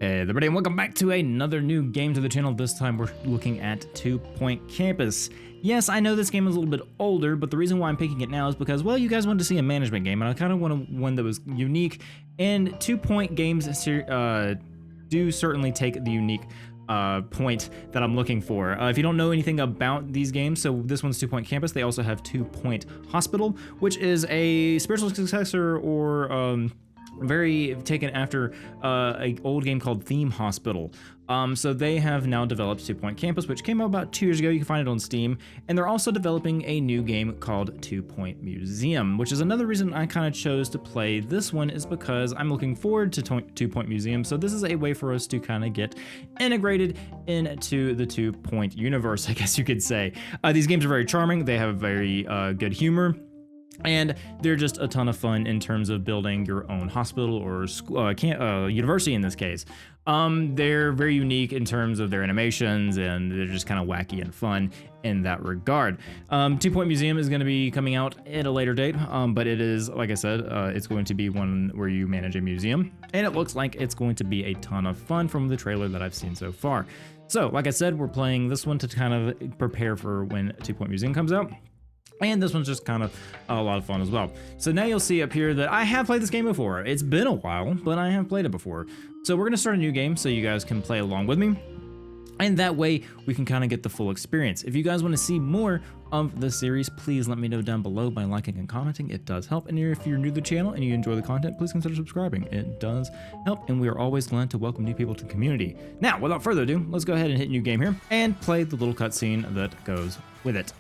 Hey everybody, and welcome back to another new game to the channel. This time we're looking at 2 Point Campus. Yes, I know this game is a little bit older, but the reason why I'm picking it now is because, well, you guys wanted to see a management game, and I kind of want one that was unique, and 2 Point games do certainly take the unique point that I'm looking for. If you don't know anything about these games, so this one's 2 Point Campus. They also have 2 Point Hospital, which is a spiritual successor or very taken after an old game called Theme Hospital. So they have now developed 2 Point Campus, which came out about 2 years ago. You can find it on Steam. And they're also developing a new game called 2 Point Museum, which is another reason I kind of chose to play this one, is because I'm looking forward to 2 Point Museum. So this is a way for us to kind of get integrated into the 2 Point universe, I guess you could say. These games are very charming. They have very good humor. And they're just a ton of fun in terms of building your own hospital or school, university in this case. They're very unique in terms of their animations, and they're just kind of wacky and fun in that regard. 2 Point Museum is going to be coming out at a later date, but it is, like I said, it's going to be one where you manage a museum, and it looks like it's going to be a ton of fun from the trailer that I've seen so far. So, like I said, we're playing this one to kind of prepare for when 2 Point Museum comes out. And this one's just kind of a lot of fun as well. So now you'll see up here that I have played this game before. It's been a while, but I have played it before. So we're gonna start a new game so you guys can play along with me. And that way we can kind of get the full experience. If you guys want to see more of the series, please let me know down below by liking and commenting. It does help. And if you're new to the channel and you enjoy the content, please consider subscribing. It does help, and we are always glad to welcome new people to the community. Now, without further ado, let's go ahead and hit new game here and play the little cutscene that goes with it.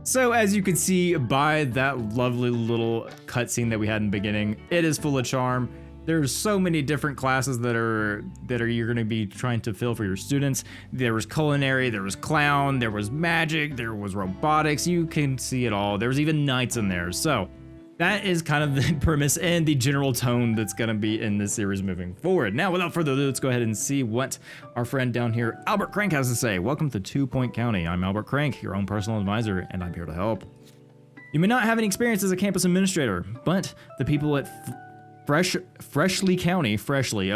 So as you can see by that lovely little cutscene that we had in the beginning, it is full of charm. There's so many different classes that you're going to be trying to fill for your students. There was culinary, there was clown, there was magic, there was robotics. You can see it all. There's even knights in there. So that is kind of the premise and the general tone that's going to be in this series moving forward. Now, without further ado, let's go ahead and see what our friend down here, Albert Crank, has to say. Welcome to 2 Point County. I'm Albert Crank, your own personal advisor, and I'm here to help. You may not have any experience as a campus administrator, but the people at Freshly County College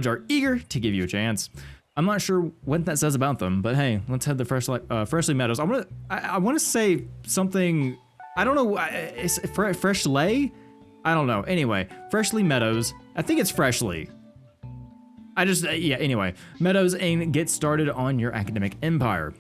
are eager to give you a chance. I'm not sure what that says about them, but hey, let's head to Freshly Meadows. I want to say something. I don't know. Is it Freshly? I don't know. Anyway, Freshly Meadows. I think it's Freshly. Yeah. Anyway, Meadows, and get started on your academic empire.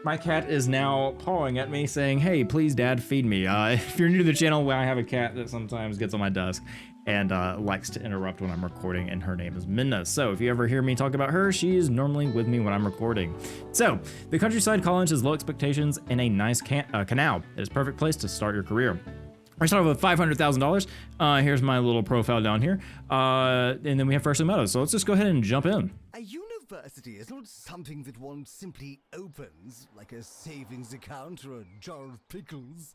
My cat is now pawing at me saying, hey, please, Dad, feed me. If you're new to the channel, I have a cat that sometimes gets on my desk and likes to interrupt when I'm recording, and her name is Minna. So if you ever hear me talk about her, she is normally with me when I'm recording. So, the Countryside College has low expectations and a nice canal. It is a perfect place to start your career. I start off with $500,000. Here's my little profile down here. And then we have Freshly Meadows. So let's just go ahead and jump in. A university is not something that one simply opens, like a savings account or a jar of pickles.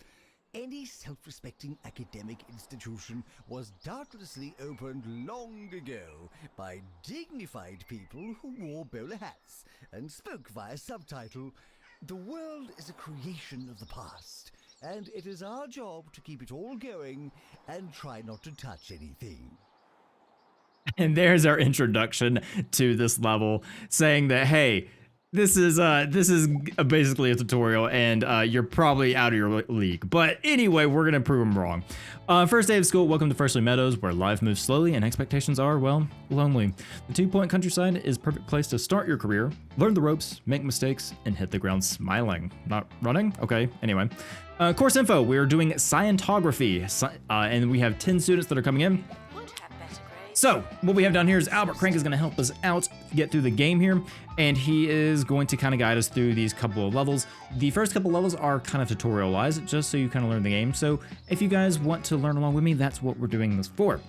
Any self-respecting academic institution was doubtlessly opened long ago by dignified people who wore bowler hats and spoke via subtitle. The world is a creation of the past, and it is our job to keep it all going and try not to touch anything. And there's our introduction to this level, saying that, hey, This is basically a tutorial, and you're probably out of your league. But anyway, we're gonna prove them wrong. First day of school, welcome to Freshly Meadows, where life moves slowly and expectations are, well, lonely. The 2 Point countryside is a perfect place to start your career, learn the ropes, make mistakes, and hit the ground smiling. Not running? Okay, anyway. Course info, we're doing Scientography, and we have 10 students that are coming in. So, what we have down here is Albert Crank is going to help us out get through the game here, and he is going to kind of guide us through these couple of levels. The first couple levels are kind of tutorialized, just so you kind of learn the game. So, if you guys want to learn along with me, that's what we're doing this for.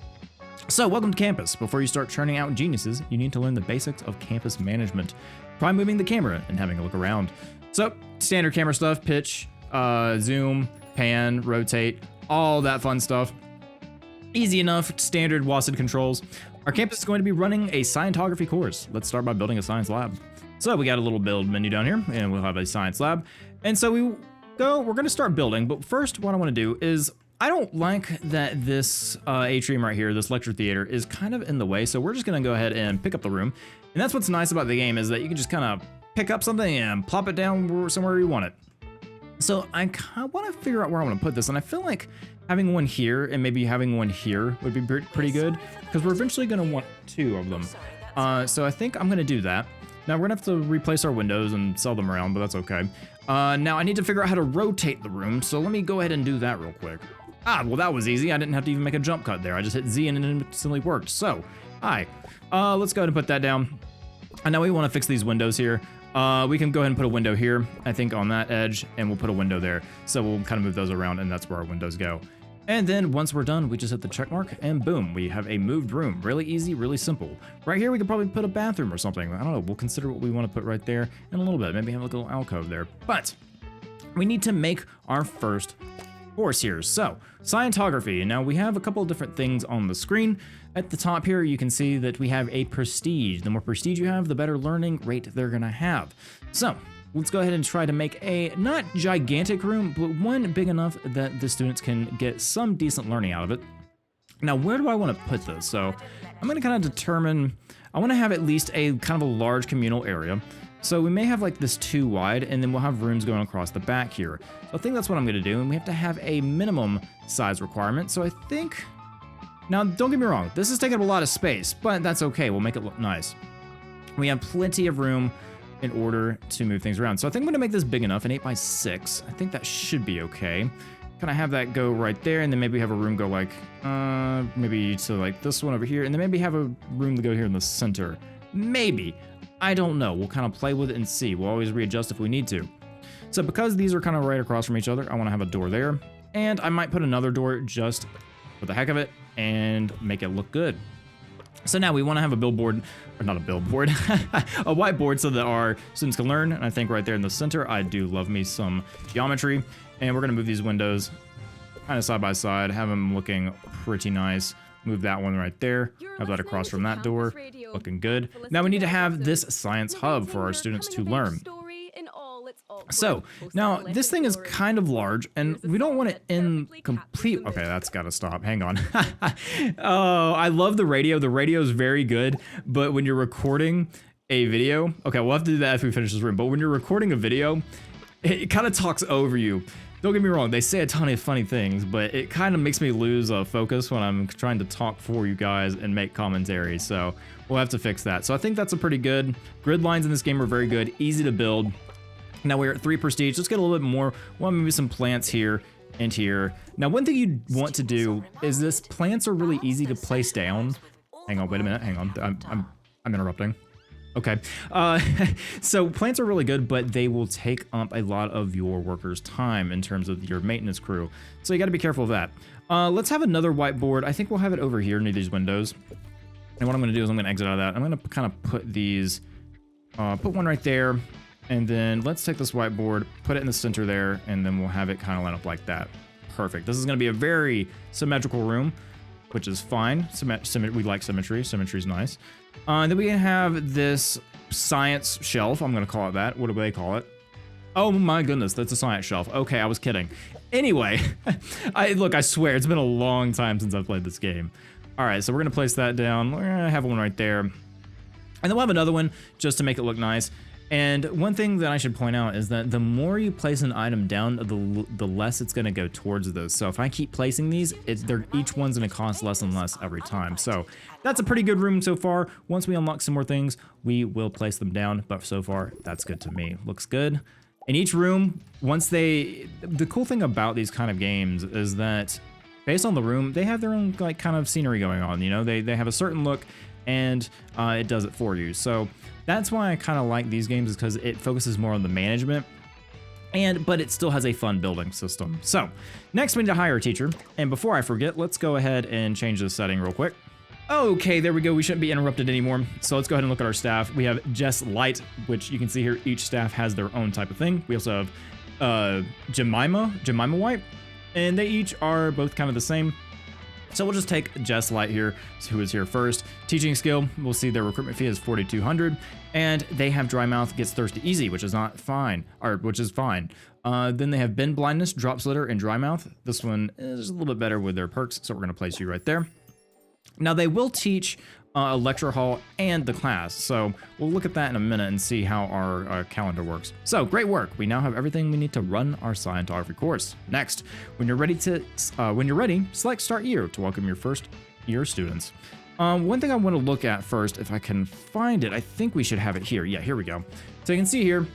So, welcome to campus. Before you start churning out geniuses, you need to learn the basics of campus management. Try moving the camera and having a look around. So, standard camera stuff, pitch, zoom, pan, rotate, all that fun stuff. Easy enough, standard WASD controls. Our campus is going to be running a Scientography course. Let's start by building a science lab. So we got a little build menu down here, and we'll have a science lab. And so we're gonna start building, but first what I wanna do is, I don't like that this atrium right here, this lecture theater, is kind of in the way, so we're just gonna go ahead and pick up the room. And that's what's nice about the game, is that you can just kind of pick up something and plop it down somewhere you want it. So I kind of want to figure out where I want to put this, and I feel like having one here and maybe having one here would be pretty good, because we're eventually going to want 2 of them. So I think I'm going to do that. Now we're going to have to replace our windows and sell them around, but that's okay. Now I need to figure out how to rotate the room, so let me go ahead and do that real quick. Well that was easy. I didn't have to even make a jump cut there. I just hit Z and it instantly worked. So, let's go ahead and put that down. And now we want to fix these windows here. We can go ahead and put a window here, I think on that edge, and we'll put a window there. So we'll kind of move those around, and that's where our windows go. And then once we're done, we just hit the check mark, and boom, we have a moved room. Really easy, really simple. Right here, we could probably put a bathroom or something. I don't know, we'll consider what we want to put right there in a little bit. Maybe have a little alcove there. But we need to make our first course here. So, Scientography. Now we have a couple of different things on the screen. At the top here, you can see that we have a prestige. The more prestige you have, the better learning rate they're gonna have. So, let's go ahead and try to make a not gigantic room, but one big enough that the students can get some decent learning out of it. Now, where do I want to put this? So, I'm gonna kind of determine, I want to have at least a kind of a large communal area. So we may have like this 2 wide, and then we'll have rooms going across the back here. So I think that's what I'm gonna do, and we have to have a minimum size requirement. So I think, now don't get me wrong, this is taking up a lot of space, but that's okay, we'll make it look nice. We have plenty of room in order to move things around. So I think I'm gonna make this big enough, an 8x6. I think that should be okay. Kind of have that go right there, and then maybe have a room go like, maybe to like this one over here, and then maybe have a room to go here in the center. Maybe. I don't know. We'll kind of play with it and see. We'll always readjust if we need to. So because these are kind of right across from each other, I want to have a door there. And I might put another door just for the heck of it and make it look good. So now we want to have a billboard, or not a billboard, a whiteboard so that our students can learn. And I think right there in the center, I do love me some geometry. And we're going to move these windows kind of side by side, have them looking pretty nice. Move that one right there, have that across from that door, looking good. Now we need to have this science hub for our students to learn. So, now this thing is kind of large, and we don't want it incomplete. Okay, that's gotta stop, hang on. Oh, I love the radio. The radio is very good, but when you're recording a video, okay, we'll have to do that after we finish this room, but when you're recording a video, it kind of talks over you. Don't get me wrong, they say a ton of funny things, but it kind of makes me lose focus when I'm trying to talk for you guys and make commentary, so we'll have to fix that. So I think that's a pretty good. Grid lines in this game are very good, easy to build. Now we're at 3 prestige, let's get a little bit more. We'll have maybe some plants here and here. Now one thing you want to do is this, plants are really easy to place down. Hang on, wait a minute, hang on, I'm interrupting. Okay, so plants are really good, but they will take up a lot of your workers' time in terms of your maintenance crew. So you gotta be careful of that. Let's have another whiteboard. I think we'll have it over here near these windows. And what I'm gonna do is I'm gonna exit out of that. I'm gonna kind of put these, put one right there, and then let's take this whiteboard, put it in the center there, and then we'll have it kind of line up like that. Perfect. This is gonna be a very symmetrical room, which is fine. We like symmetry. Symmetry's nice. Then we have this science shelf. I'm gonna call it that. What do they call it? Oh my goodness, that's a science shelf. Okay, I was kidding. Anyway, I swear, it's been a long time since I've played this game. All right, so we're gonna place that down. We're gonna have one right there. And then we'll have another one just to make it look nice. And one thing that I should point out is that the more you place an item down, the less it's going to go towards those. So if I keep placing these, each one's going to cost less and less every time. So that's a pretty good room so far. Once we unlock some more things, we will place them down. But so far, that's good to me. Looks good. In each room, the cool thing about these kind of games is that based on the room, they have their own like kind of scenery going on. You know, they have a certain look, and it does it for you. So that's why I kind of like these games, is because it focuses more on the management, but it still has a fun building system. So next we need to hire a teacher. And before I forget, let's go ahead and change this setting real quick. Okay, there we go. We shouldn't be interrupted anymore. So let's go ahead and look at our staff. We have Jess Light, which you can see here, each staff has their own type of thing. We also have Jemima White, and they each are both kind of the same. So we'll just take Jess Light here, who is here first. Teaching skill, we'll see their recruitment fee is 4,200, and they have dry mouth, gets thirsty easy, which is fine. Then they have bend blindness, drop slitter, and dry mouth. This one is a little bit better with their perks, so we're gonna place you right there. Now they will teach a lecture hall and the class, so we'll look at that in a minute and see how our calendar works. So great work. We now have everything we need to run our Scientology course. Next, when you're ready, select Start Year to welcome your first year students. One thing I want to look at first, if I can find it, I think we should have it here. Yeah, here we go. So you can see here,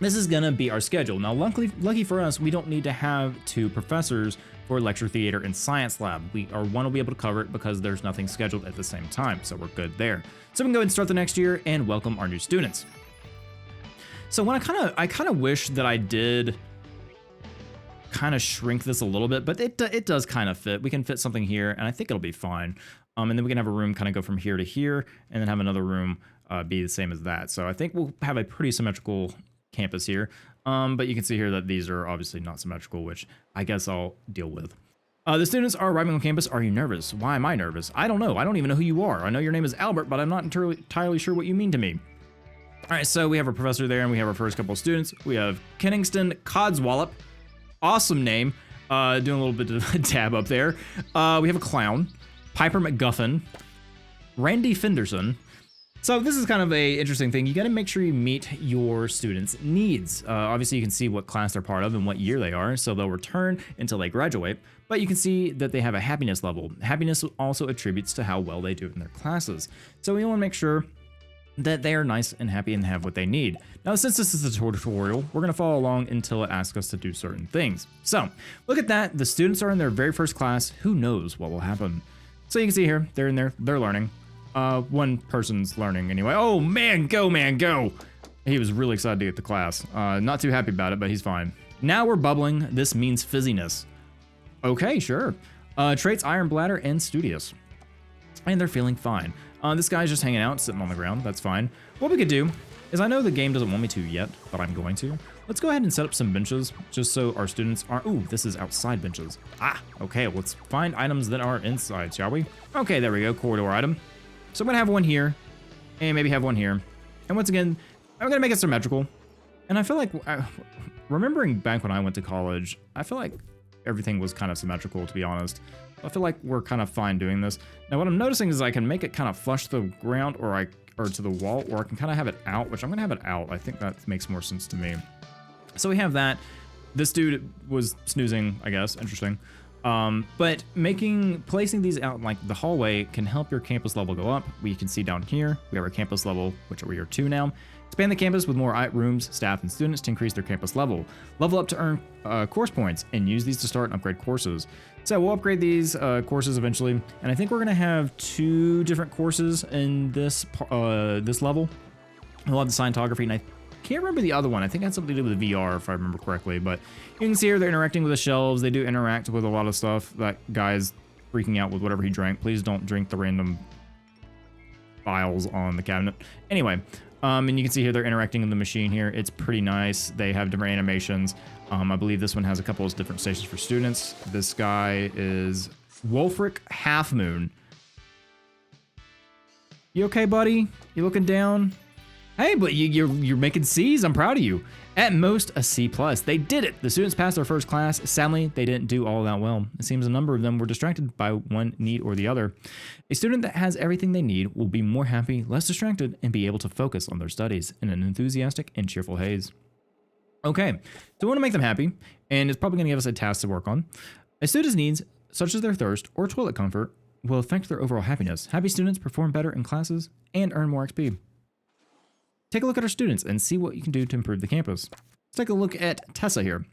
this is gonna be our schedule. Now, lucky for us, we don't need to have 2 professors for lecture theater and science lab. One will be able to cover it because there's nothing scheduled at the same time, so we're good there. So we can go ahead and start the next year and welcome our new students. So when I kind of wish that I did kind of shrink this a little bit, but it does kind of fit. We can fit something here, and I think it'll be fine. And then we can have a room kind of go from here to here, and then have another room be the same as that. So I think we'll have a pretty symmetrical campus here. But you can see here that these are obviously not symmetrical, which I guess I'll deal with. The students are arriving on campus. Are you nervous? Why am I nervous? I don't know. I don't even know who you are. I know your name is Albert, but I'm not entirely sure what you mean to me. All right, so we have our professor there, and we have our first couple of students. We have Kenningston Codswallop. Awesome name. Doing a little bit of a tab up there. We have a clown. Piper McGuffin. Randy Fenderson. So this is kind of a interesting thing. You got to make sure you meet your students' needs. Obviously, you can see what class they're part of and what year they are, so they'll return until they graduate. But you can see that they have a happiness level. Happiness also attributes to how well they do in their classes. So we want to make sure that they are nice and happy and have what they need. Now, since this is a tutorial, we're going to follow along until it asks us to do certain things. So look at that. The students are in their very first class. Who knows what will happen? So you can see here, they're in there, they're learning. One person's learning anyway. Oh man, go. He was really excited to get to class. Not too happy about it, but he's fine. Now we're bubbling. This means fizziness. Okay, sure. Traits, iron bladder, and studious. And they're feeling fine. This guy's just hanging out, sitting on the ground. That's fine. What we could do is, I know the game doesn't want me to yet, but I'm going to. Let's go ahead and set up some benches just so our students are, ooh, this is outside benches. Okay, let's find items that are inside, shall we? Okay, there we go, corridor item. So I'm gonna have one here, and maybe have one here. And once again, I'm gonna make it symmetrical. And I feel like, remembering back when I went to college, I feel like everything was kind of symmetrical, to be honest. I feel like we're kind of fine doing this. Now what I'm noticing is I can make it kind of flush to the ground or to the wall, or I can kind of have it out, which I'm gonna have it out. I think that makes more sense to me. So we have that. This dude was snoozing, I guess, interesting. But placing these out in like the hallway can help your campus level go up. We can see down here, we have our campus level, which we are 2 now. Expand the campus with more rooms, staff, and students to increase their campus level. Level up to earn course points and use these to start and upgrade courses. So we'll upgrade these courses eventually. And I think we're gonna have 2 different courses in this level. We'll have the Scientology, and I can't remember the other one. I think it had something to do with VR, if I remember correctly. But you can see here they're interacting with the shelves. They do interact with a lot of stuff. That guy's freaking out with whatever he drank. Please don't drink the random files on the cabinet. Anyway, and you can see here they're interacting in the machine here. It's pretty nice. They have different animations. I believe this one has a couple of different stations for students. This guy is Wolfric Half Moon. You okay, buddy? You looking down? Hey, but you're making C's. I'm proud of you. At most, a C+. They did it. The students passed their first class. Sadly, they didn't do all that well. It seems a number of them were distracted by one need or the other. A student that has everything they need will be more happy, less distracted, and be able to focus on their studies in an enthusiastic and cheerful haze. Okay, so we want to make them happy, and it's probably going to give us a task to work on. A student's needs, such as their thirst or toilet comfort, will affect their overall happiness. Happy students perform better in classes and earn more XP. Take a look at our students and see what you can do to improve the campus. Let's take a look at Tessa here.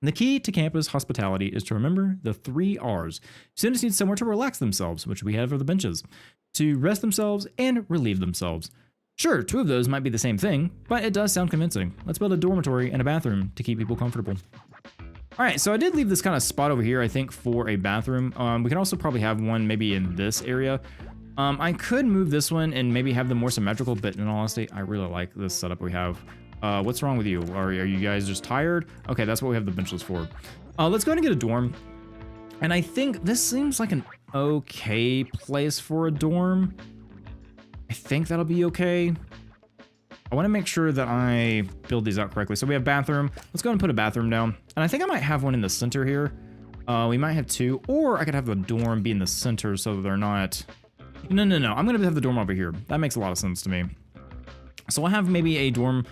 The key to campus hospitality is to remember the 3 R's. Students need somewhere to relax themselves, which we have for the benches, to rest themselves and relieve themselves. Sure, 2 of those might be the same thing, but it does sound convincing. Let's build a dormitory and a bathroom to keep people comfortable. All right, so I did leave this kind of spot over here, I think, for a bathroom. We can also probably have one maybe in this area. I could move this one and maybe have them more symmetrical, but in all honesty, I really like this setup we have. What's wrong with you? Are you guys just tired? Okay, that's what we have the bench list for. Let's go ahead and get a dorm. And I think this seems like an okay place for a dorm. I think that'll be okay. I want to make sure that I build these out correctly. So we have bathroom. Let's go ahead and put a bathroom down. And I think I might have one in the center here. We might have 2, or I could have the dorm be in the center so that they're not... No. I'm going to have the dorm over here. That makes a lot of sense to me. So I'll have maybe a dorm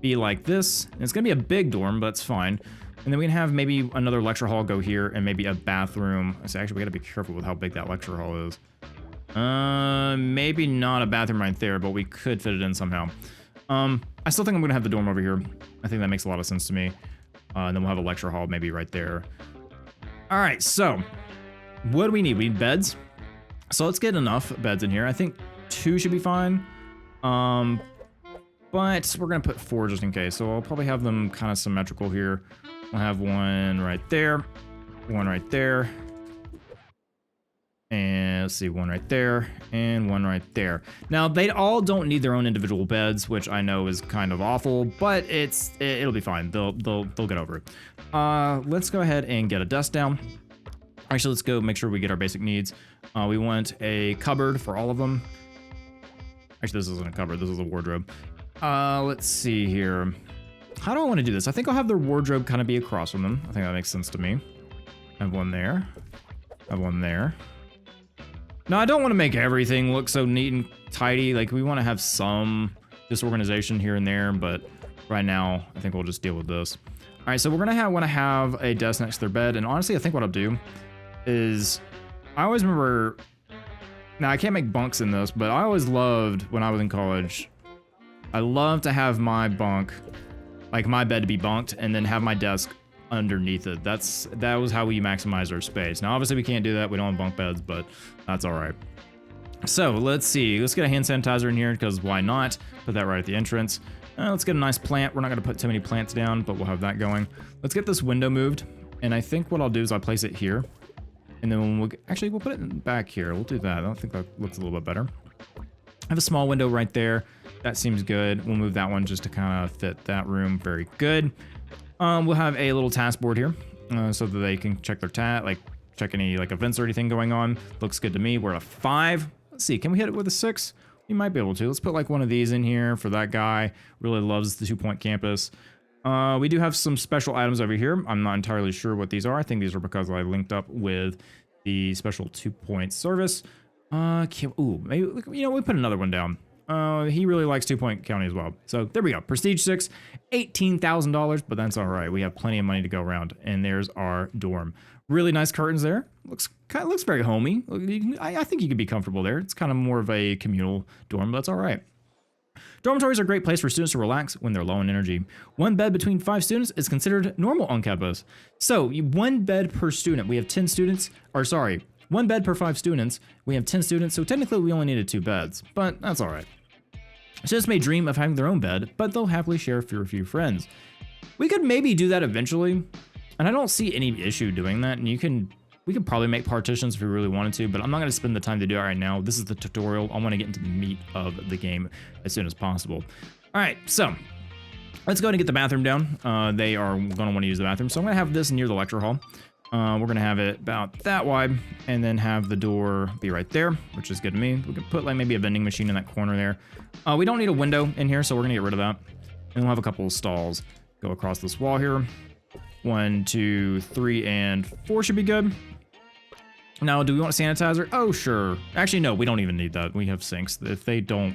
be like this. And it's going to be a big dorm, but it's fine. And then we can have maybe another lecture hall go here and maybe a bathroom. So actually, we got to be careful with how big that lecture hall is. Maybe not a bathroom right there, but we could fit it in somehow. I still think I'm going to have the dorm over here. I think that makes a lot of sense to me. And then we'll have a lecture hall maybe right there. All right, so what do we need? We need beds. So let's get enough beds in here. I think 2 should be fine. But we're going to put 4 just in case. So I'll probably have them kind of symmetrical here. We'll have one right there, one right there. And let's see, one right there and one right there. Now, they all don't need their own individual beds, which I know is kind of awful, but it'll be fine. They'll get over it. Let's go ahead and get a desk down. Actually, let's go make sure we get our basic needs. We want a cupboard for all of them. Actually, this isn't a cupboard. This is a wardrobe. Let's see here. How do I want to do this? I think I'll have their wardrobe kind of be across from them. I think that makes sense to me. I have one there. I have one there. Now, I don't want to make everything look so neat and tidy. Like, we want to have some disorganization here and there, but right now, I think we'll just deal with this. All right, so we're going to want to have a desk next to their bed, and honestly, I think what I'll do is, I always remember, now I can't make bunks in this, but I always loved, when I was in college, I loved to have my bunk, like my bed to be bunked, and then have my desk underneath it. That was how we maximize our space. Now, obviously, we can't do that. We don't have bunk beds, but that's all right. So let's see. Let's get a hand sanitizer in here because why not? Put that right at the entrance. Let's get a nice plant. We're not going to put too many plants down, but we'll have that going. Let's get this window moved. And I think what I'll do is I'll place it here. And then we'll put it back here. We'll do that. I think that looks a little bit better. I have a small window right there. That seems good. We'll move that one just to kind of fit that room. Very good. We'll have a little task board here so that they can check their check any like events or anything going on. Looks good to me. We're at a 5. Let's see. Can we hit it with a 6? We might be able to. Let's put like one of these in here for that guy. Really loves the 2-point campus. We do have some special items over here. I'm not entirely sure what these are. I think these are because I linked up with the special 2-point service. Ooh, maybe, we put another one down. He really likes 2-point county as well. So there we go. Prestige 6, $18,000, but that's all right. We have plenty of money to go around. And there's our dorm. Really nice curtains there. Looks very homey. I think you could be comfortable there. It's kind of more of a communal dorm, but that's all right. Dormitories are a great place for students to relax when they're low in energy. 1 bed between 5 students is considered normal on campus. So 1 bed per student. We have 10 students, or sorry, 1 bed per 5 students. We have 10 students, so technically we only needed 2 beds, but that's all right. Students may dream of having their own bed, but they'll happily share for a few friends. We could maybe do that eventually, and I don't see any issue doing that, and we could probably make partitions if we really wanted to, but I'm not going to spend the time to do it right now. This is the tutorial. I want to get into the meat of the game as soon as possible. All right, so let's go ahead and get the bathroom down. They are going to want to use the bathroom, so I'm going to have this near the lecture hall. We're gonna have it about that wide, and then have the door be right there, which is good to me. We could put like maybe a vending machine in that corner there. We don't need a window in here, so we're gonna get rid of that. And we'll have a couple of stalls go across this wall here. 1, 2, 3, and 4 should be good. Now, do we want a sanitizer? Oh, sure. Actually, no, we don't even need that. We have sinks. If they don't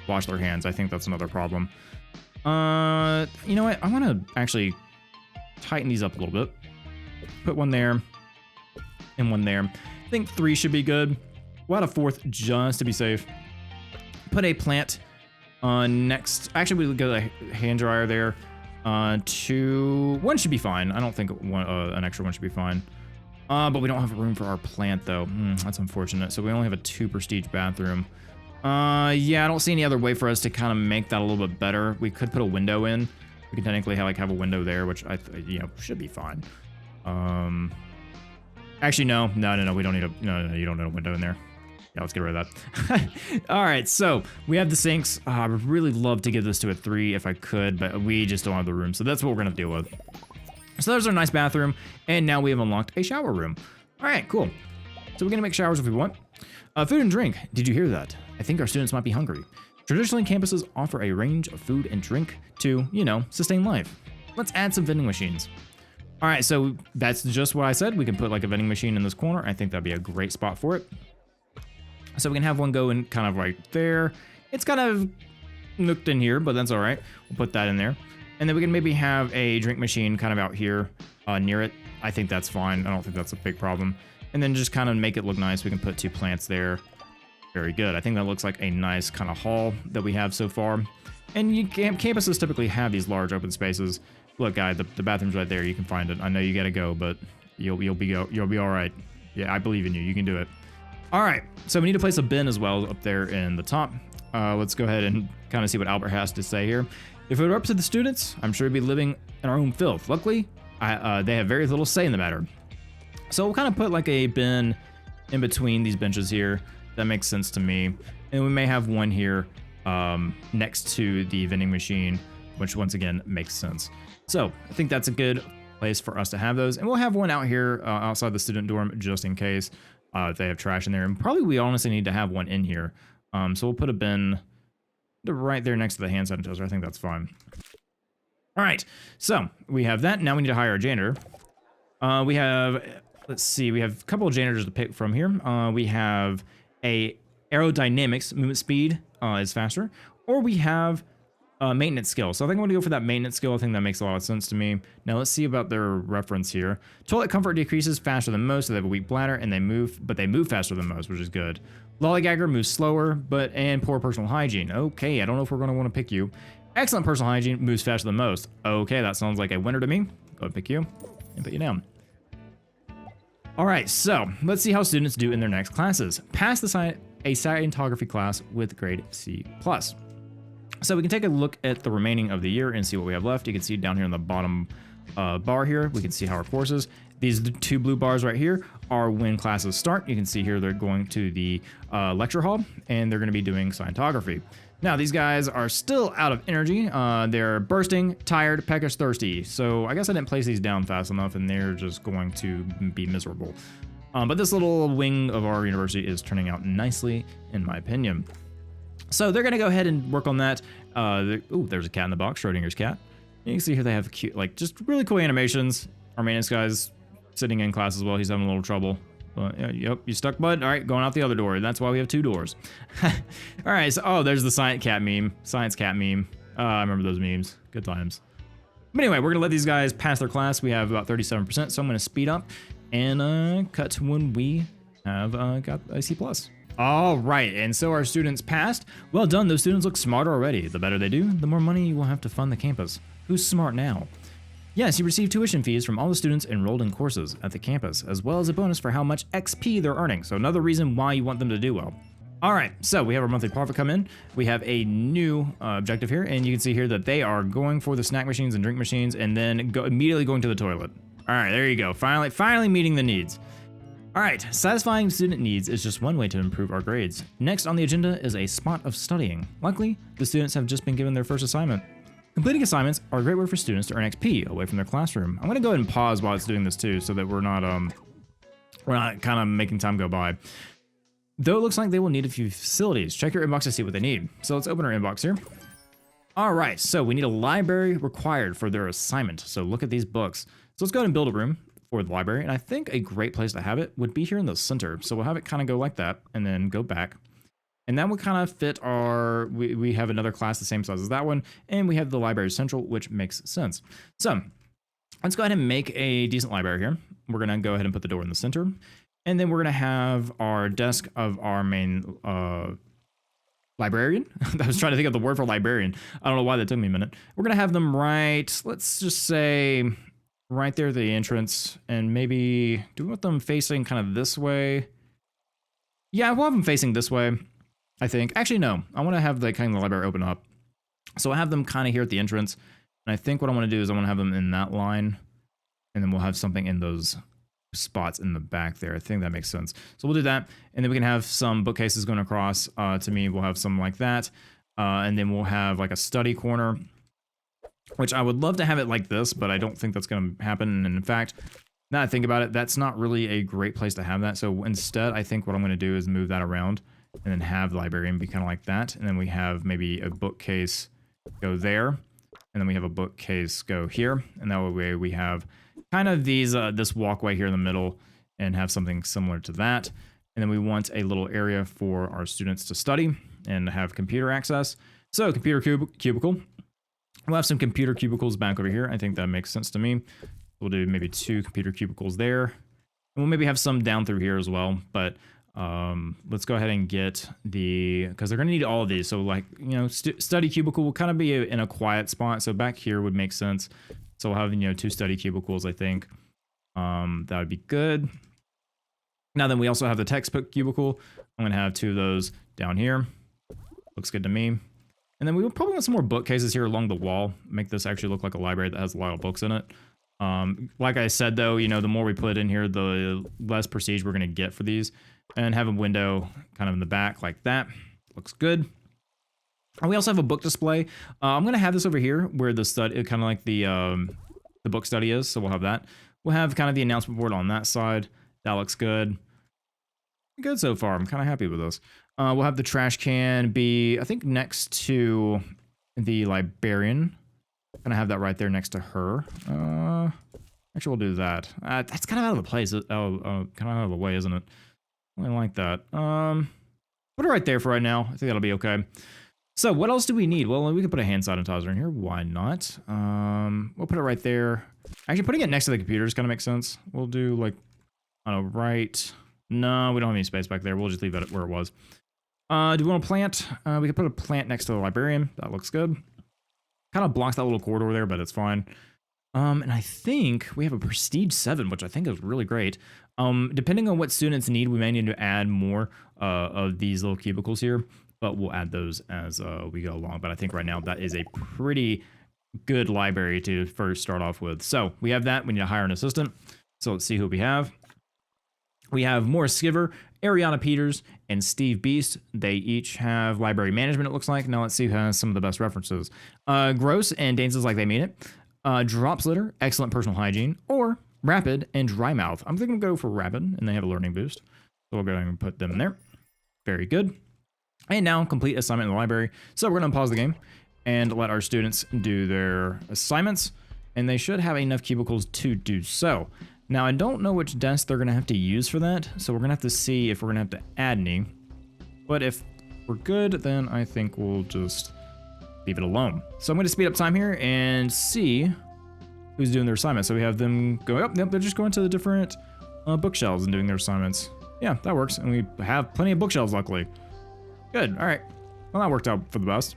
wash their hands, I think that's another problem. You know what? I want to actually tighten these up a little bit. Put one there and one there. I think 3 should be good. We'll add a 4th just to be safe. Put a plant next. Actually, we'll get a hand dryer there. 2, 1 should be fine. I don't think an extra 1 should be fine. But we don't have room for our plant though. That's unfortunate. So we only have a 2 prestige bathroom. Yeah, I don't see any other way for us to kind of make that a little bit better. We could put a window in. We could technically have a window there, which should be fine. Actually, no, we don't need no, you don't need a window in there. Yeah, let's get rid of that. All right, so we have the sinks. I would really love to give this to a 3 if I could, but we just don't have the room, so that's what we're gonna deal with. So there's our nice bathroom, and now we have unlocked a shower room. All right, cool. So we're gonna make showers if we want. Food and drink. Did you hear that? I think our students might be hungry. Traditionally, campuses offer a range of food and drink to, sustain life. Let's add some vending machines. All right, so that's just what I said. We can put like a vending machine in this corner. I think that'd be a great spot for it. So we can have one go in kind of right there. It's kind of nooked in here, but that's all right. We'll put that in there. And then we can maybe have a drink machine kind of out here near it. I think that's fine. I don't think that's a big problem. And then just kind of make it look nice. We can put 2 plants there. Very good. I think that looks like a nice kind of hall that we have so far. And campuses typically have these large open spaces. Look, guy, the bathroom's right there. You can find it. I know you gotta go, but you'll be all right. Yeah, I believe in you. You can do it. All right. So we need to place a bin as well up there in the top. Let's go ahead and kind of see what Albert has to say here. If it were up to the students, I'm sure we'd be living in our own filth. Luckily, they have very little say in the matter. So we'll kind of put like a bin in between these benches here. That makes sense to me. And we may have one here next to the vending machine, which once again makes sense. So I think that's a good place for us to have those. And we'll have one out here outside the student dorm just in case if they have trash in there. And probably we honestly need to have one in here. So we'll put a bin right there next to the hand sanitizer. I think that's fine. All right, so we have that. Now we need to hire a janitor. We have, let's see, we have a couple of janitors to pick from here. We have a aerodynamics, movement speed is faster, or we have maintenance skill. So I think I'm gonna go for that maintenance skill. I think that makes a lot of sense to me. Now let's see about their reference here. Toilet comfort decreases faster than most, so they have a weak bladder, and they move faster than most, which is good. Lollygagger moves slower, and poor personal hygiene. Okay, I don't know if we're gonna want to pick you. Excellent personal hygiene, moves faster than most. Okay, that sounds like a winner to me. Go ahead and pick you and put you down. All right, so let's see how students do in their next classes. Pass a Scientology class with grade C+. So we can take a look at the remaining of the year and see what we have left. You can see down here on the bottom bar here, we can see how our courses. These 2 blue bars right here are when classes start. You can see here they're going to the lecture hall, and they're going to be doing Scientology. Now, these guys are still out of energy. They're bursting, tired, peckish, thirsty. So I guess I didn't place these down fast enough, and they're just going to be miserable. But this little wing of our university is turning out nicely, in my opinion. So they're going to go ahead and work on that. Ooh, there's a cat in the box, Schrodinger's cat. You can see here they have cute, like, just really cool animations. Our maintenance guy's sitting in class as well. He's having a little trouble. But, yep, you stuck, bud? All right, going out the other door. That's why we have 2 doors. All right, so, there's the Science cat meme. I remember those memes. Good times. But anyway, we're going to let these guys pass their class. We have about 37%, so I'm going to speed up and cut to when we have got a C+. All right, and so our students passed. Well done, those students look smarter already. The better they do, the more money you will have to fund the campus. Who's smart now? Yes, you receive tuition fees from all the students enrolled in courses at the campus, as well as a bonus for how much XP they're earning. So another reason why you want them to do well. All right, so we have our monthly profit come in. We have a new objective here, and you can see here that they are going for the snack machines and drink machines, and then immediately going to the toilet. All right, there you go. Finally meeting the needs. All right, satisfying student needs is just one way to improve our grades. Next on the agenda is a spot of studying. Luckily, the students have just been given their first assignment. Completing assignments are a great way for students to earn XP away from their classroom. I'm gonna go ahead and pause while it's doing this too, so that we're not kind of making time go by. Though it looks like they will need a few facilities. Check your inbox to see what they need. So let's open our inbox here. All right, so we need a library required for their assignment. So look at these books. So let's go ahead and build a room for the library. And I think a great place to have it would be here in the center. So we'll have it kind of go like that and then go back. And that would kind of fit our, we have another class the same size as that one. And we have the library central, which makes sense. So let's go ahead and make a decent library here. We're gonna go ahead and put the door in the center. And then we're gonna have our desk of our main librarian. I was trying to think of the word for librarian. I don't know why that took me a minute. We're gonna have them right, let's just say right there at the entrance. And maybe, do we want them facing kind of this way? Yeah, we'll have them facing this way, I think. Actually, no, I wanna have the kind of the library open up. So I'll have them kind of here at the entrance. And I think what I wanna do is I wanna have them in that line. And then we'll have something in those spots in the back there. I think that makes sense. So we'll do that. And then we can have some bookcases going across. To me, we'll have some like that. And then we'll have like a study corner, which I would love to have it like this, but I don't think that's going to happen. And in fact, now that I think about it, that's not really a great place to have that. So instead, I think what I'm going to do is move that around and then have the librarian be kind of like that. And then we have maybe a bookcase go there. And then we have a bookcase go here. And that way we have kind of these this walkway here in the middle and have something similar to that. And then we want a little area for our students to study and have computer access. So computer cubicle. We'll have some computer cubicles back over here. I think that makes sense to me. We'll do maybe 2 computer cubicles there. And we'll maybe have some down through here as well. But let's go ahead and get because they're going to need all of these. So like, you know, study cubicle will kind of be in a quiet spot. So back here would make sense. So we'll have, you know, 2 study cubicles, I think. That would be good. Now then we also have the textbook cubicle. I'm going to have 2 of those down here. Looks good to me. And then we will probably want some more bookcases here along the wall. Make this actually look like a library that has a lot of books in it. Like I said, though, you know, the more we put in here, the less prestige we're going to get for these. And have a window kind of in the back like that. Looks good. And we also have a book display. I'm going to have this over here where the study, kind of like the book study is. So we'll have that. We'll have kind of the announcement board on that side. That looks good. Good so far. I'm kind of happy with this. We'll have the trash can be, I think, next to the librarian. I'm going to have that right there next to her. Actually, we'll do that. That's kind of out of the place. Kind of out of the way, isn't it? I like that. Put it right there for right now. I think that'll be okay. So what else do we need? Well, we can put a hand sanitizer in here. Why not? We'll put it right there. Actually, putting it next to the computers kind of makes sense. We'll do like on a right. No, we don't have any space back there. We'll just leave it where it was. Do we want a plant? We could put a plant next to the librarian. That looks good. Kind of blocks that little corridor there, but it's fine. And I think we have a Prestige 7, which I think is really great. Depending on what students need, we may need to add more of these little cubicles here, but we'll add those as we go along. But I think right now that is a pretty good library to first start off with. So we have that. We need to hire an assistant. So let's see who we have. We have Morris Skiver, Ariana Peters, and Steve Beast. They each have library management, it looks like. Now let's see who has some of the best references. Gross and dances like they mean it. Drops litter, excellent personal hygiene, or rapid and dry mouth. I'm thinking we'll go for rapid, and they have a learning boost. So we'll go ahead and put them in there. Very good. And now complete assignment in the library. So we're going to pause the game and let our students do their assignments. And they should have enough cubicles to do so. Now, I don't know which desk they're going to have to use for that. So we're going to have to see if we're going to have to add any. But if we're good, then I think we'll just leave it alone. So I'm going to speed up time here and see who's doing their assignments. So we have them going up. Yep, they're just going to the different bookshelves and doing their assignments. Yeah, that works. And we have plenty of bookshelves, luckily. Good. All right. Well, that worked out for the best.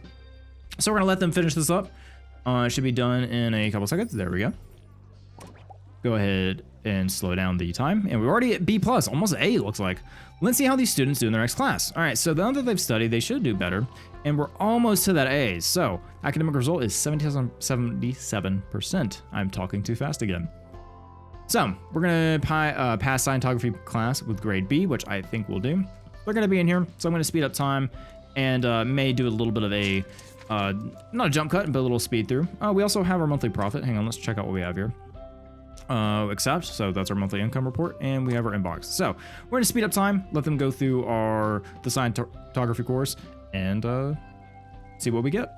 So we're going to let them finish this up. It should be done in a couple seconds. There we go. Go ahead and slow down the time. And we're already at B+, almost A, it looks like. Let's see how these students do in their next class. All right, so now that they've studied, they should do better. And we're almost to that A. So academic result is 77%. I'm talking too fast again. So we're going to pass Scientology class with grade B, which I think we'll do. They're going to be in here, so I'm going to speed up time and may do a little bit of a not a jump cut, but a little speed through. We also have our monthly profit. Hang on, let's check out what we have here. Accept, so that's our monthly income report, and we have our inbox. So we're gonna speed up time, let them go through the Scientology course, and see what we get.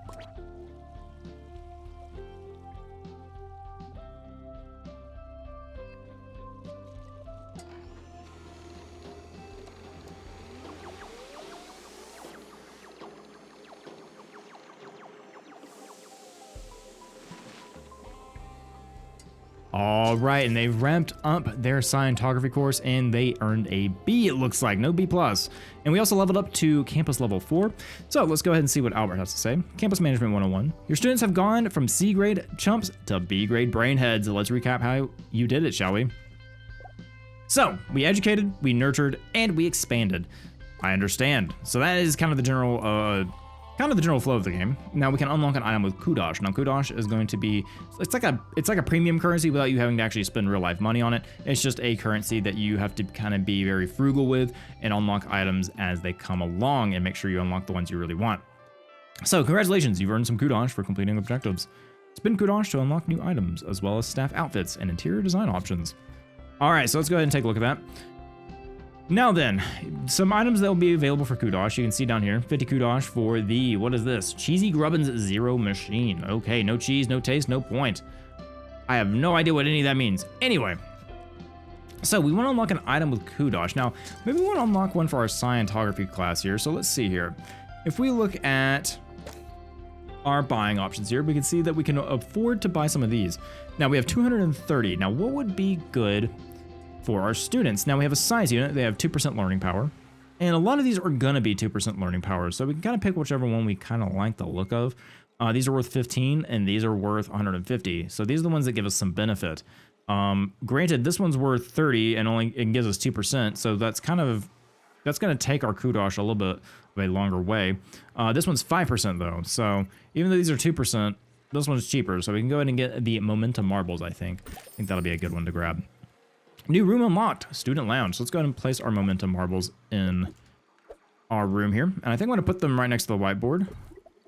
All right, and they ramped up their Scientology course, and they earned a B, it looks like, no B+. And we also leveled up to Campus Level 4. So let's go ahead and see what Albert has to say. Campus Management 101. Your students have gone from C grade chumps to B grade brainheads. Let's recap how you did it, shall we? So, we educated, we nurtured, and we expanded. I understand. So that is kind of the general flow of the game. Now we can unlock an item with Kudosh. Now Kudosh is going to be, it's like a premium currency without you having to actually spend real life money on it. It's just a currency that you have to kind of be very frugal with and unlock items as they come along and make sure you unlock the ones you really want. So congratulations, you've earned some Kudosh for completing objectives. Spend Kudosh to unlock new items as well as staff outfits and interior design options. All right, so let's go ahead and take a look at that. Now then, some items that will be available for Kudosh. You can see down here, 50 Kudosh for the, what is this? Cheesy Grubbin's Zero Machine. Okay, no cheese, no taste, no point. I have no idea what any of that means. Anyway, so we want to unlock an item with Kudosh. Now, maybe we want to unlock one for our Scientology class here. So let's see here. If we look at our buying options here, we can see that we can afford to buy some of these. Now we have 230. Now what would be good for our students? Now we have a size unit. They have 2% learning power. And a lot of these are gonna be 2% learning power. So we can kind of pick whichever one we kind of like the look of. These are worth 15 and these are worth 150. So these are the ones that give us some benefit. Granted, this one's worth 30 and it gives us 2%. So that's gonna take our Kudosh a little bit of a longer way. This one's 5% though. So even though these are 2%, this one's cheaper. So we can go ahead and get the Momentum Marbles, I think. I think that'll be a good one to grab. New room unlocked, student lounge. So let's go ahead and place our Momentum Marbles in our room here. And I think I'm gonna put them right next to the whiteboard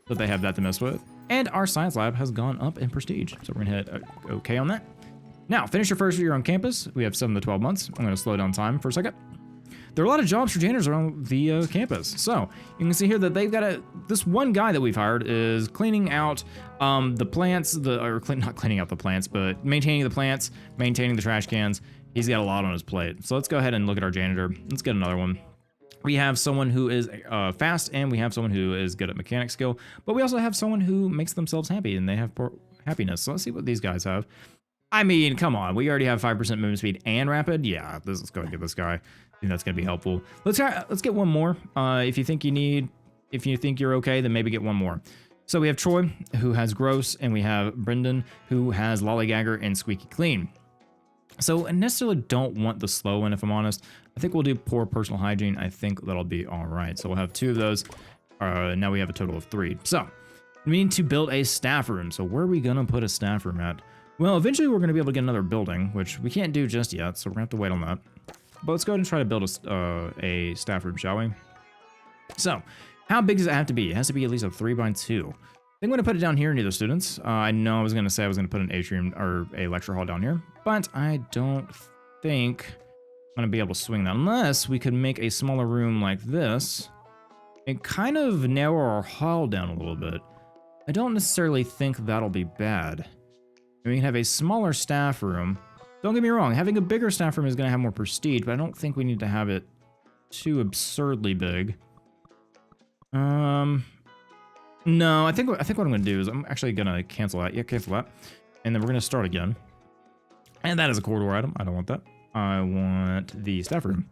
so they have that to mess with. And our science lab has gone up in prestige. So we're gonna hit okay on that. Now, finish your first year on campus. We have 7 to 12 months. I'm gonna slow down time for a second. There are a lot of jobs for janitors around the campus. So you can see here that they've got this one guy that we've hired is cleaning out the plants, not cleaning out the plants, but maintaining the plants, maintaining the trash cans. He's got a lot on his plate. So let's go ahead and look at our janitor. Let's get another one. We have someone who is fast and we have someone who is good at mechanic skill, but we also have someone who makes themselves happy and they have happiness. So let's see what these guys have. I mean, come on, we already have 5% movement speed and rapid. Yeah, let's go and get this guy. I think that's gonna be helpful. Let's get one more. If you think you're okay, then maybe get one more. So we have Troy, who has gross, and we have Brendan, who has lollygagger and squeaky clean. So I necessarily don't want the slow one, if I'm honest. I think we'll do poor personal hygiene. I think that'll be all right. So we'll have 2 of those. Now we have a total of 3. So we need to build a staff room. So where are we gonna put a staff room at? Well, eventually we're gonna be able to get another building, which we can't do just yet. So we're gonna have to wait on that. But let's go ahead and try to build a staff room, shall we? So, how big does it have to be? It has to be at least a 3x2. I think I'm gonna put it down here near the students. I know I was gonna say I was gonna put an atrium or a lecture hall down here, but I don't think I'm gonna be able to swing that unless we could make a smaller room like this and kind of narrow our hall down a little bit. I don't necessarily think that'll be bad. We can have a smaller staff room. Don't get me wrong, having a bigger staff room is going to have more prestige, but I don't think we need to have it too absurdly big. No, I think what I'm going to do is I'm actually going to cancel that. Yeah, cancel that. And then we're going to start again. And that is a corridor item. I don't want that. I want the staff room.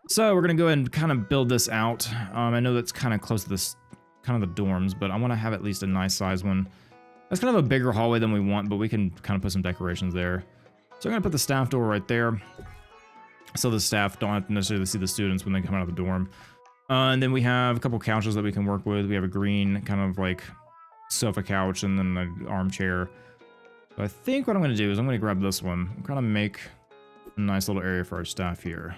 So we're going to go ahead and kind of build this out. I know that's kind of close to this, kind of the dorms, but I want to have at least a nice size one. That's kind of a bigger hallway than we want, but we can kind of put some decorations there. So I'm gonna put the staff door right there, so the staff don't have to necessarily see the students when they come out of the dorm. And then we have a couple couches that we can work with. We have a green kind of like sofa couch and then an armchair. So I think what I'm gonna do is I'm gonna grab this one. I'm gonna make a nice little area for our staff here.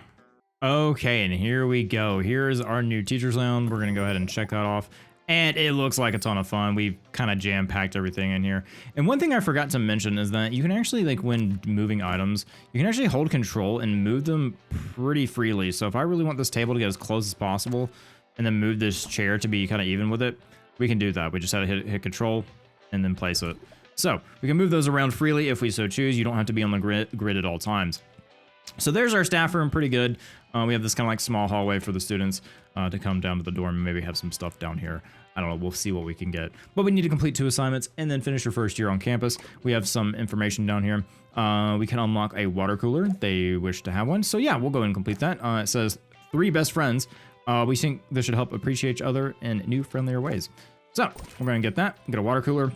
Okay, and here we go. Here's our new teacher's lounge. We're gonna go ahead and check that off And it looks like a ton of fun. We've kind of jam-packed everything in here. And one thing I forgot to mention is that you can actually, like, when moving items, you can actually hold control and move them pretty freely. So if I really want this table to get as close as possible and then move this chair to be kind of even with it, we can do that. We just have to hit control and then place it. So we can move those around freely if we so choose. You don't have to be on the grid at all times. So there's our staff room, pretty good. We have this kind of like small hallway for the students to come down to the dorm and maybe have some stuff down here. I don't know, we'll see what we can get. But we need to complete 2 assignments and then finish your first year on campus. We have some information down here. We can unlock a water cooler. They wish to have one. So yeah, we'll go and complete that. It says 3 best friends. We think this should help appreciate each other in new, friendlier ways. So we're going to get that, get a water cooler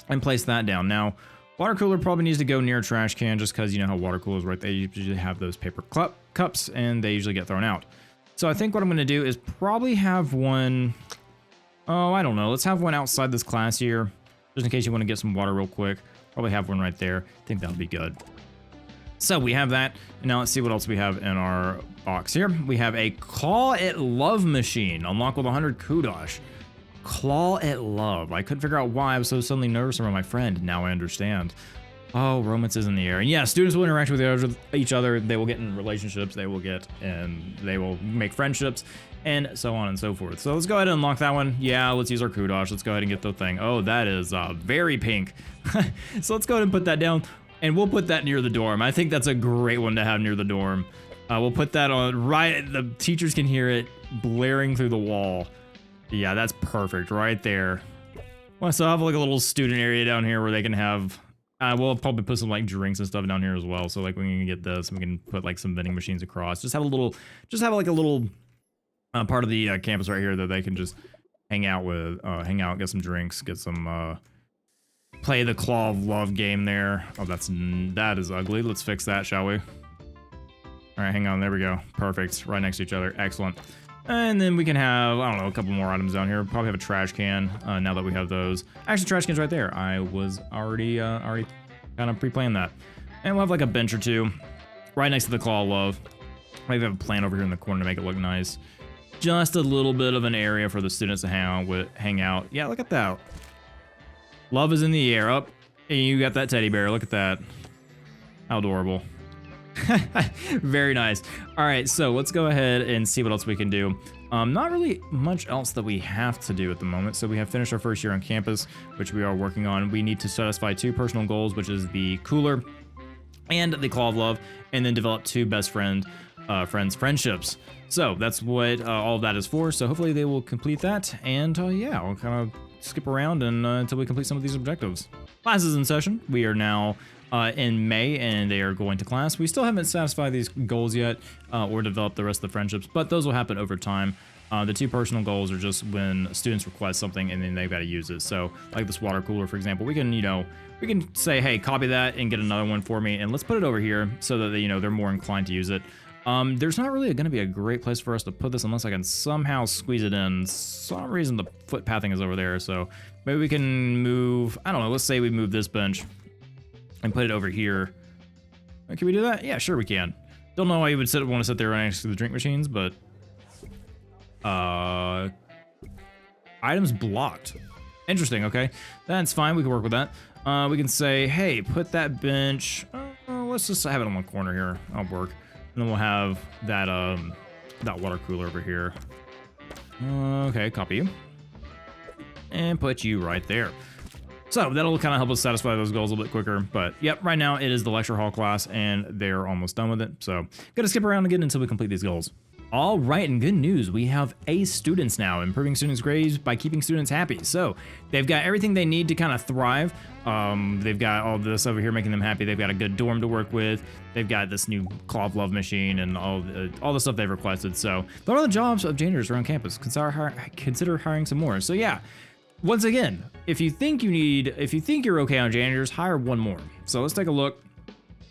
and place that down. Now, water cooler probably needs to go near a trash can just because you know how water coolers work. They usually have those paper cups and they usually get thrown out. So I think what I'm going to do is probably have one... Oh, I don't know. Let's have one outside this class here, just in case you want to get some water real quick. Probably have one right there. I think that'll be good. So we have that. And now let's see what else we have in our box here. We have a Claw at Love machine. Unlock with 100 kudosh. Claw at Love. I couldn't figure out why I was so suddenly nervous around my friend. Now I understand. Oh, romance is in the air. And yeah, students will interact with each other. They will get in relationships. They will make friendships and so on and so forth. So let's go ahead and unlock that one. Yeah, let's use our kudosh. Let's go ahead and get the thing. Oh, that is very pink. So let's go ahead and put that down and we'll put that near the dorm. I think that's a great one to have near the dorm. We'll put that on right. The teachers can hear it blaring through the wall. Yeah, that's perfect right there. Well, so I have like a little student area down here where they can have, we'll probably put some like drinks and stuff down here as well. So like we can get this, we can put like some vending machines across. Just have like a little part of the campus right here that they can just hang out, get some drinks, get some, play the Claw of Love game there. Oh, that is ugly. Let's fix that, shall we? All right, hang on. There we go. Perfect. Right next to each other. Excellent. And then we can have, I don't know, a couple more items down here. Probably have a trash can now that we have those. Actually, trash can's right there. I was already kind of pre-planned that. And we'll have like a bench or two right next to the Claw of Love. Maybe have a plant over here in the corner to make it look nice. Just a little bit of an area for the students to hang out. Yeah, look at that. Love is in the air. Up. And you got that teddy bear. Look at that. How adorable. Very nice. All right, so let's go ahead and see what else we can do. Not really much else that we have to do at the moment. So we have finished our first year on campus, which we are working on. We need to satisfy 2 personal goals, which is the cooler and the Claw of Love, and then develop 2 best friends friendships. So that's what all of that is for. So hopefully they will complete that. And yeah, we'll kind of skip around and until we complete some of these objectives. Class is in session. We are now in May and they are going to class. We still haven't satisfied these goals yet or developed the rest of the friendships, but those will happen over time. The 2 personal goals are just when students request something and then they've got to use it. So like this water cooler, for example, we can, we can say, hey, copy that and get another one for me. And let's put it over here so that they, they're more inclined to use it. There's not really going to be a great place for us to put this unless I can somehow squeeze it in. Some reason the footpathing is over there. So maybe we can move, I don't know, let's say we move this bench and put it over here. Can we do that? Yeah, sure we can. Don't know why you would want to sit there right next to the drink machines, but items blocked. Interesting. Okay, that's fine. We can work with that. We can say, hey, put that bench. Let's just have it on one corner here. That'll work. And then we'll have that that water cooler over here. Okay, copy you. And put you right there. So that'll kind of help us satisfy those goals a little bit quicker. But yep, right now it is the lecture hall class and they're almost done with it. So gotta skip around again until we complete these goals. All right, and good news, we have A students now, improving students' grades by keeping students happy. So they've got everything they need to kind of thrive. They've got all this over here making them happy. They've got a good dorm to work with. They've got this new Claw of Love machine and all the stuff they've requested. So what are the jobs of janitors around campus? Consider hiring some more. So yeah. Once again, if you think you're okay on janitors, hire one more. So let's take a look.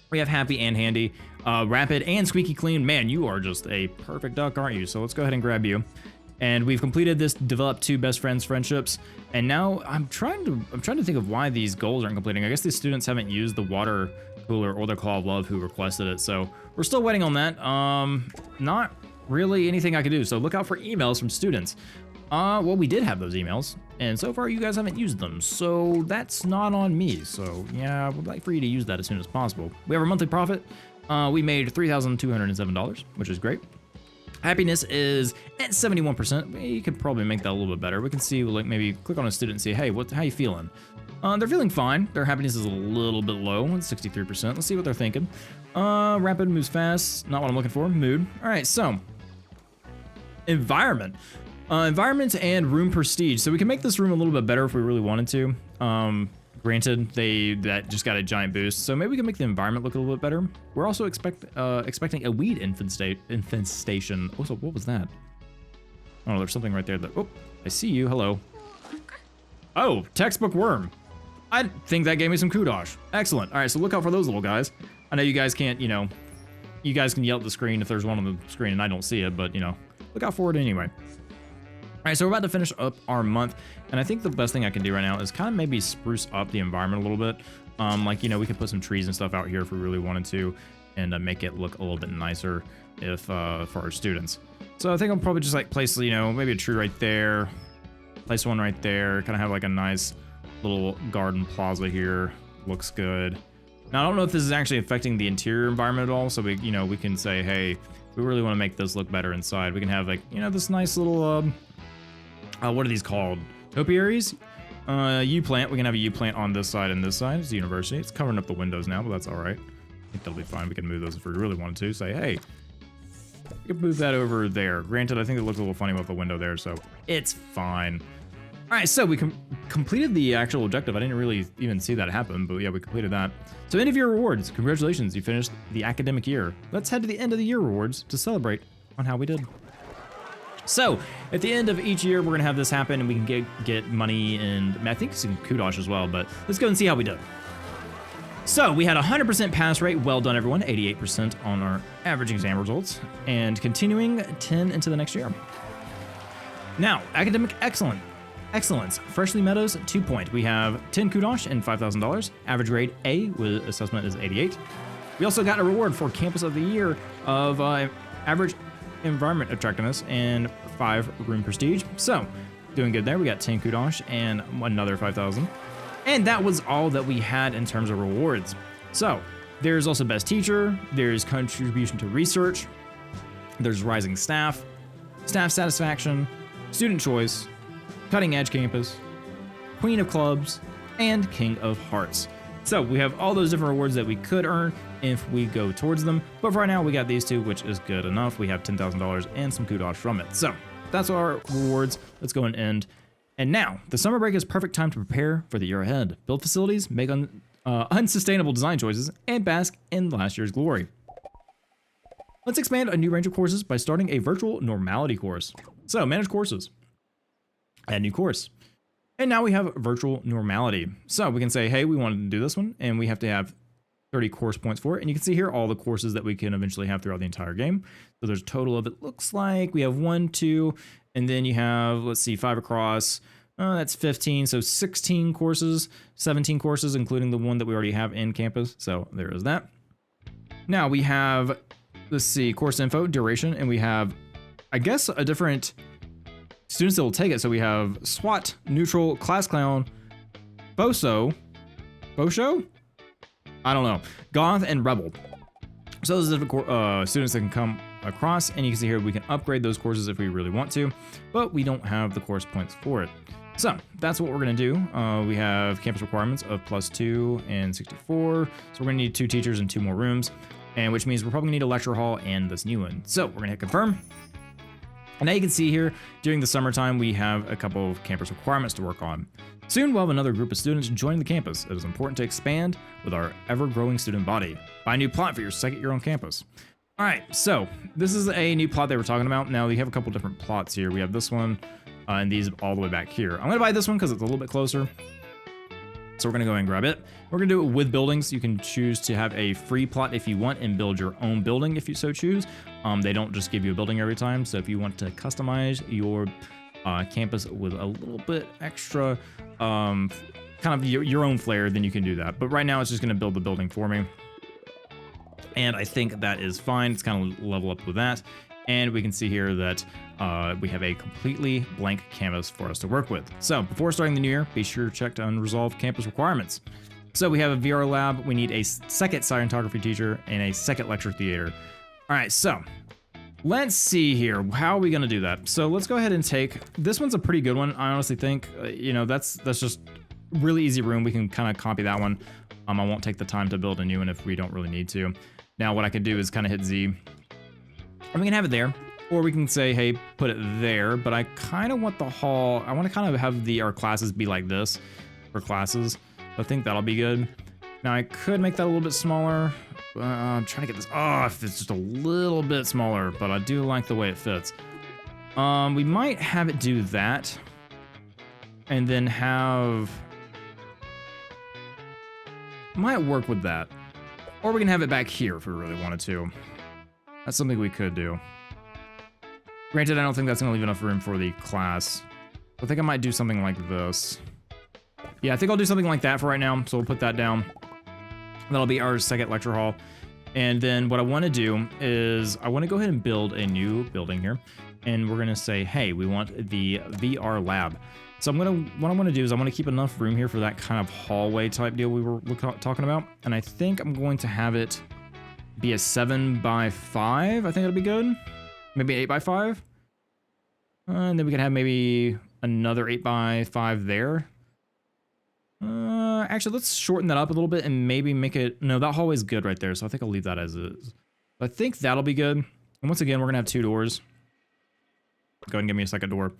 We have Happy and Handy, Rapid and Squeaky Clean. Man, you are just a perfect duck, aren't you? So let's go ahead and grab you. And we've completed this, developed 2 best friends friendships. And now I'm trying to think of why these goals aren't completing. I guess these students haven't used the water cooler or the Claw of Love who requested it. So we're still waiting on that. Not really anything I can do. So look out for emails from students. Well, we did have those emails, and so far you guys haven't used them, so that's not on me. So yeah, I would like for you to use that as soon as possible. We have our monthly profit. We made $3,207, which is great. Happiness is at 71%. You could probably make that a little bit better. We can see, like, maybe click on a student and see, hey, how you feeling? They're feeling fine. Their happiness is a little bit low, at 63%. Let's see what they're thinking. Rapid, moves fast. Not what I'm looking for. Mood. All right, so environment. Environment and room prestige. So we can make this room a little bit better if we really wanted to. Granted, that just got a giant boost, so maybe we can make the environment look a little bit better. We're also expecting a weed infestation. Also, what was that? Oh, there's something right there that. Oh, I see you. Hello. Oh, textbook worm. I think that gave me some kudos. Excellent. All right, so look out for those little guys. I know you guys can't, you guys can yell at the screen if there's one on the screen and I don't see it, but look out for it anyway. All right, so we're about to finish up our month, and I think the best thing I can do right now is kind of maybe spruce up the environment a little bit. We could put some trees and stuff out here if we really wanted to, and make it look a little bit nicer for our students. So I think I'll probably just place, maybe a tree right there, place one right there, kind of have like a nice little garden plaza here. Looks good. Now I don't know if this is actually affecting the interior environment at all, so we can say, hey, we really want to make this look better inside. We can have this nice little what are these called? Topiaries? U-plant. We can have a U-plant on this side and this side. It's a university. It's covering up the windows now, but that's all right. I think that'll be fine. We can move those if we really wanted to. Say, hey, we could move that over there. Granted, I think it looks a little funny with the window there, so it's fine. All right, so we completed the actual objective. I didn't really even see that happen, but yeah, we completed that. So end of year rewards. Congratulations, you finished the academic year. Let's head to the end of the year rewards to celebrate on how we did. So at the end of each year, we're gonna have this happen, and we can get money and I think some kudos as well. But let's go and see how we did. So we had 100% pass rate. Well done, everyone. 88% on our average exam results, and continuing 10 into the next year. Now, academic excellence. Freshly Meadows, 2 point. We have 10 kudos and $5,000. Average grade A with assessment is 88. We also got a reward for Campus of the Year of average environment attractiveness and 5 room prestige. So doing good there. We got 10 kudos and another 5,000. And that was all that we had in terms of rewards. So there's also best teacher, there's contribution to research, there's rising staff, staff satisfaction, student choice, cutting edge campus, queen of clubs, and king of hearts. So we have all those different rewards that we could earn if we go towards them. But for right now, we got these two, which is good enough. We have $10,000 and some kudos from it. So that's our rewards. Let's go and end. And now, the summer break is perfect time to prepare for the year ahead. Build facilities, make unsustainable design choices, and bask in last year's glory. Let's expand a new range of courses by starting a virtual normality course. So manage courses. Add new course. And now we have virtual normality. So we can say, hey, we wanted to do this one, and we have to have 30 course points for it. And you can see here all the courses that we can eventually have throughout the entire game. So there's a total of, it looks like we have 1, 2, and then you have, let's see, 5 across. That's 15, so 16 courses, 17 courses, including the one that we already have in campus. So there is that. Now we have, let's see, course info, duration, and we have, I guess, a different students that will take it. So we have SWAT, neutral, class clown, Boso, I don't know, goth, and rebel. So those are different students that can come across, and you can see here we can upgrade those courses if we really want to, but we don't have the course points for it. So that's what we're gonna do. We have campus requirements of +2 and 64. So we're gonna need 2 teachers and 2 more rooms, and which means we're probably gonna need a lecture hall and this new one. So we're gonna hit confirm. And now you can see here, during the summertime, we have a couple of campus requirements to work on. Soon we'll have another group of students joining the campus. It is important to expand with our ever-growing student body. Buy a new plot for your second year on campus. All right, so this is a new plot that we're talking about. Now we have a couple different plots here. We have this one and these all the way back here. I'm gonna buy this one because it's a little bit closer. So we're gonna go ahead and grab it. We're gonna do it with buildings. You can choose to have a free plot if you want and build your own building if you so choose. They don't just give you a building every time. So if you want to customize your campus with a little bit extra kind of your own flair, then you can do that. But right now it's just gonna build the building for me. And I think that is fine. It's kind of level up with that. And we can see here that we have a completely blank canvas for us to work with. So before starting the new year, be sure to check to unresolved campus requirements. So we have a VR lab, we need a second Scientology teacher, and a second lecture theater. All right, so let's see here. How are we gonna do that? So let's go ahead and take, this one's a pretty good one. I honestly think, you know, that's just really easy room. We can kind of copy that one. I won't take the time to build a new one if we don't really need to. Now what I could do is kind of hit Z, and we can have it there. Or we can say, hey, put it there, but I kind of want the hall, I want to kind of have our classes be like this for classes. I think that'll be good. Now I could make that a little bit smaller. I'm trying to get this off. It's just a little bit smaller, but I do like the way it fits. We might have it do that. And then have, might work with that. Or we can have it back here if we really wanted to. That's something we could do. Granted, I don't think that's gonna leave enough room for the class. I think I might do something like this. Yeah, I think I'll do something like that for right now. So we'll put that down. That'll be our second lecture hall. And then what I wanna do is I wanna go ahead and build a new building here. And we're gonna say, hey, we want the VR lab. So what I wanna do is I wanna keep enough room here for that kind of hallway type deal we were talking about. And I think I'm going to have it be a 7x5. I think it'll be good. Maybe 8x5. And then we can have maybe another 8x5 there. Actually, let's shorten that up a little bit and maybe make it, no, that hallway's good right there. So I think I'll leave that as is. I think that'll be good. And once again, we're gonna have 2 doors. Go ahead and give me a second door.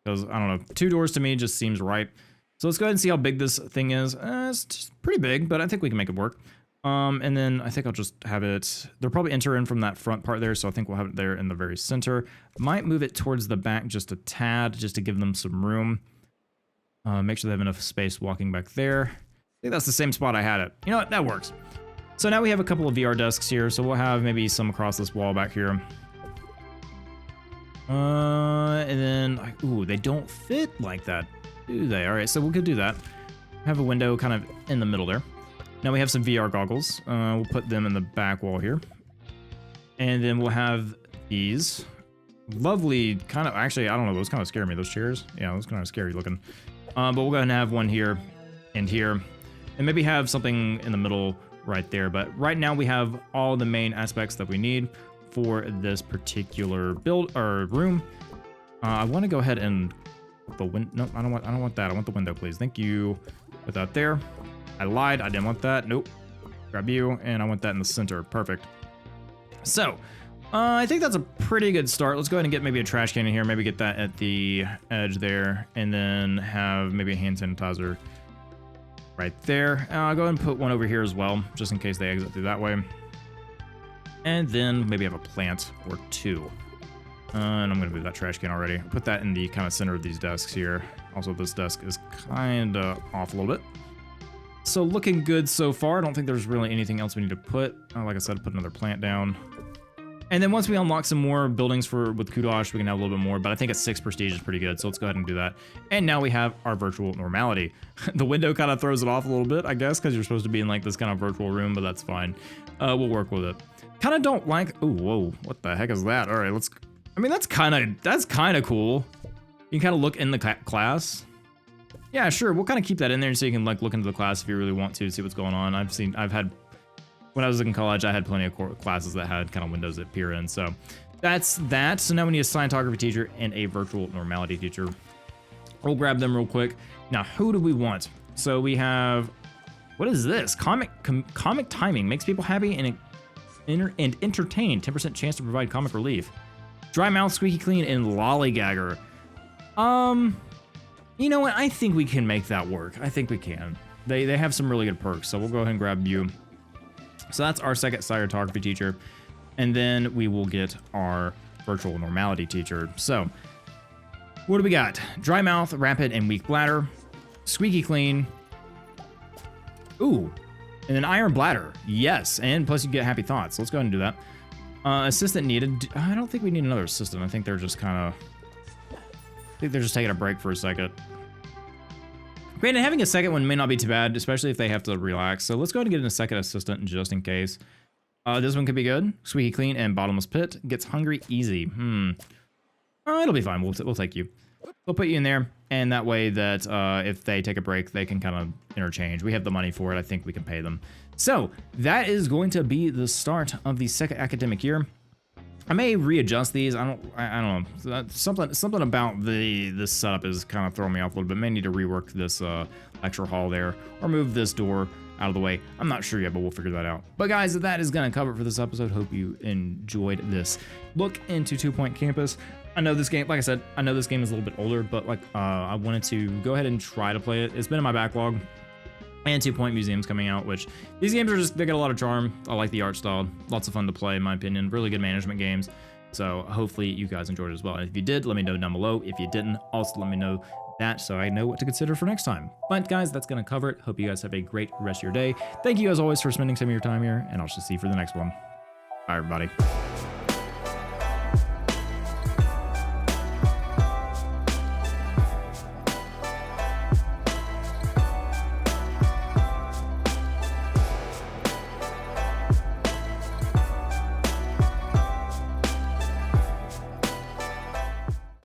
Because, I don't know, 2 doors to me just seems right. So let's go ahead and see how big this thing is. It's just pretty big, but I think we can make it work. And then I think I'll just have it, they'll probably enter in from that front part there, so I think we'll have it there in the very center. Might move it towards the back just a tad, just to give them some room. Make sure they have enough space walking back there. I think that's the same spot I had it. You know what, that works. So now we have a couple of VR desks here, so we'll have maybe some across this wall back here. And then, ooh, they don't fit like that, do they? All right, so we could do that. Have a window kind of in the middle there. Now we have some VR goggles. We'll put them in the back wall here. And then we'll have these lovely kind of, actually, I don't know, those kind of scare me, those chairs. Yeah, those kind of scary looking. But we'll go ahead and have one here and here. And maybe have something in the middle right there. But right now we have all the main aspects that we need for this particular build or room. I want to go ahead and the window. No, I don't want that. I want the window, please. Thank you. Put that there. I lied. I didn't want that. Nope. Grab you, and I want that in the center. Perfect. So, I think that's a pretty good start. Let's go ahead and get maybe a trash can in here. Maybe get that at the edge there, and then have maybe a hand sanitizer right there. I'll go ahead and put one over here as well, just in case they exit through that way. And then maybe have a plant or 2. And I'm gonna move that trash can already. Put that in the kind of center of these desks here. Also, this desk is kind of off a little bit. So looking good so far. I don't think there's really anything else we need to put. Like I said, put another plant down. And then once we unlock some more buildings with Kudosh, we can have a little bit more, but I think a 6 prestige is pretty good, so let's go ahead and do that. And now we have our virtual normality. The window kind of throws it off a little bit, I guess, because you're supposed to be in like this kind of virtual room, but that's fine. We'll work with it. Kind of don't like, ooh, whoa, what the heck is that? All right, let's, I mean, that's kind of cool. You can kind of look in the class. Yeah, sure, we'll kind of keep that in there so you can like look into the class if you really want to see what's going on. I've had, when I was in college, I had plenty of classes that had kind of windows that peer in, so that's that. So now we need a scientography teacher and a virtual normality teacher. We'll grab them real quick. Now, who do we want? So we have, what is this? Comic timing makes people happy and entertained. 10% chance to provide comic relief. Dry mouth, squeaky clean, and lollygagger. You know what? I think we can make that work. I think we can. They have some really good perks, so we'll go ahead and grab you. So that's our second scientography teacher. And then we will get our virtual normality teacher. So what do we got? Dry mouth, rapid, and weak bladder. Squeaky clean. Ooh. And an iron bladder. Yes. And plus you get happy thoughts. Let's go ahead and do that. Assistant needed. I don't think we need another assistant. I think they're just kind of... I think they're just taking a break for a second. Granted, having a second one may not be too bad, especially if they have to relax. So let's go ahead and get in a second assistant just in case. This one could be good. Squeaky clean and bottomless pit. Gets hungry easy. It'll be fine. We'll take you. We'll put you in there, and that way that if they take a break, they can kind of interchange. We have the money for it. I think we can pay them. So that is going to be the start of the second academic year. I may readjust these. I don't know. Something about this setup is kind of throwing me off a little bit. May need to rework this lecture hall there, or move this door out of the way. I'm not sure yet, but we'll figure that out. But guys, that is gonna cover it for this episode. Hope you enjoyed this look into 2 Point Campus. I know this game, like I said, I know this game is a little bit older, but like I wanted to go ahead and try to play it. It's been in my backlog. And 2 Point Museum's coming out, which these games are just, they got a lot of charm. I like the art style. Lots of fun to play, in my opinion. Really good management games. So hopefully you guys enjoyed it as well. And if you did, let me know down below. If you didn't, also let me know that so I know what to consider for next time. But guys, that's going to cover it. Hope you guys have a great rest of your day. Thank you as always for spending some of your time here, and I'll just see you for the next one. Bye, everybody.